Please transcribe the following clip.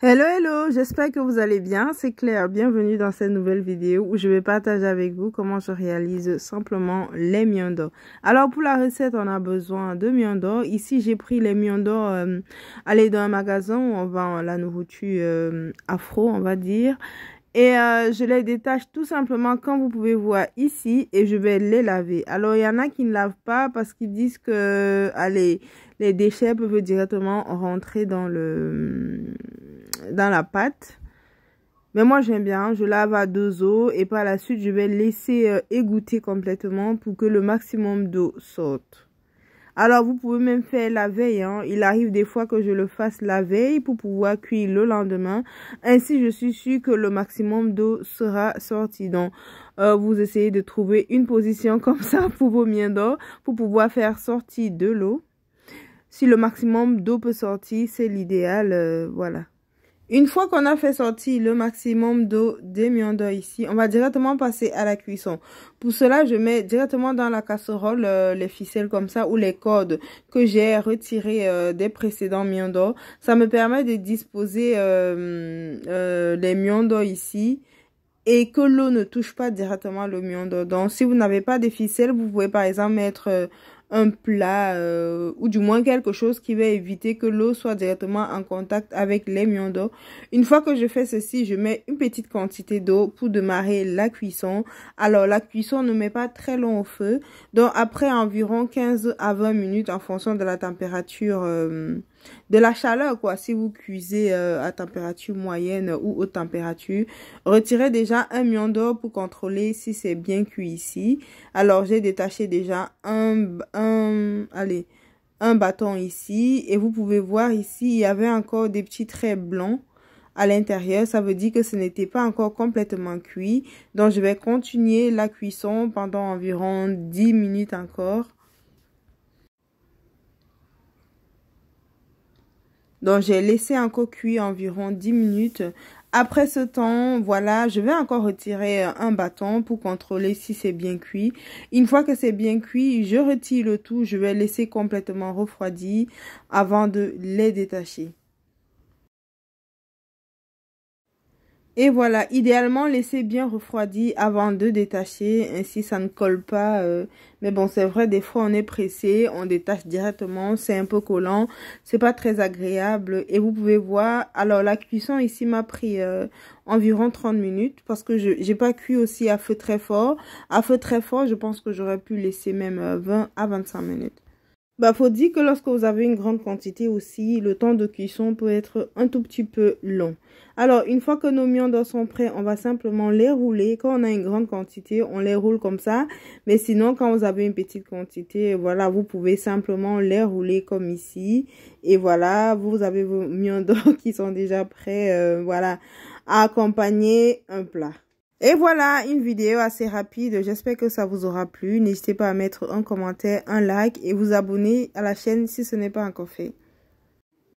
Hello, hello, j'espère que vous allez bien, c'est Claire, bienvenue dans cette nouvelle vidéo où je vais partager avec vous comment je réalise simplement les miandors. Alors pour la recette, on a besoin de miandors. Ici, j'ai pris les miandors, aller dans un magasin où on vend la nourriture afro, on va dire. Et je les détache tout simplement comme vous pouvez voir ici et je vais les laver. Alors il y en a qui ne lavent pas parce qu'ils disent que allez, les déchets peuvent directement rentrer dans la pâte. Mais moi j'aime bien, je lave à 2 eaux et par la suite je vais laisser égoutter complètement pour que le maximum d'eau sorte. Alors, vous pouvez même faire la veille. Hein. Il arrive des fois que je le fasse la veille pour pouvoir cuire le lendemain. Ainsi, je suis sûre que le maximum d'eau sera sorti. Donc, vous essayez de trouver une position comme ça pour vos miandors pour pouvoir faire sortir de l'eau. Si le maximum d'eau peut sortir, c'est l'idéal. Voilà. Une fois qu'on a fait sortir le maximum d'eau des miandors ici, on va directement passer à la cuisson. Pour cela, je mets directement dans la casserole les ficelles comme ça ou les cordes que j'ai retirées des précédents miandors. Ça me permet de disposer les miandors ici et que l'eau ne touche pas directement le miandor. Donc, si vous n'avez pas de ficelles, vous pouvez par exemple mettre un plat ou du moins quelque chose qui va éviter que l'eau soit directement en contact avec les miandors. Une fois que je fais ceci, je mets une petite quantité d'eau pour démarrer la cuisson. Alors la cuisson ne met pas très long au feu. Donc après environ 15 à 20 minutes en fonction de la température de la chaleur quoi. Si vous cuisez à température moyenne ou haute température, retirez déjà un miandor pour contrôler si c'est bien cuit ici. Alors j'ai détaché déjà un bâton ici et vous pouvez voir ici il y avait encore des petits traits blancs à l'intérieur. Ça veut dire que ce n'était pas encore complètement cuit. Donc je vais continuer la cuisson pendant environ 10 minutes encore. Donc, j'ai laissé encore cuire environ 10 minutes. Après ce temps, voilà, je vais encore retirer un bâton pour contrôler si c'est bien cuit. Une fois que c'est bien cuit, je retire le tout. Je vais laisser complètement refroidir avant de les détacher. Et voilà, idéalement, laissez bien refroidir avant de détacher, ainsi ça ne colle pas. Mais bon, c'est vrai, des fois on est pressé, on détache directement, c'est un peu collant, c'est pas très agréable. Et vous pouvez voir, alors la cuisson ici m'a pris environ 30 minutes parce que j'ai pas cuit aussi à feu très fort. À feu très fort, je pense que j'aurais pu laisser même 20 à 25 minutes. Bah, faut dire que lorsque vous avez une grande quantité aussi, le temps de cuisson peut être un tout petit peu long. Alors, une fois que nos miandors sont prêts, on va simplement les rouler. Quand on a une grande quantité, on les roule comme ça. Mais sinon, quand vous avez une petite quantité, voilà, vous pouvez simplement les rouler comme ici. Et voilà, vous avez vos miandors qui sont déjà prêts, voilà, à accompagner un plat. Et voilà, une vidéo assez rapide. J'espère que ça vous aura plu. N'hésitez pas à mettre un commentaire, un like et vous abonner à la chaîne si ce n'est pas encore fait.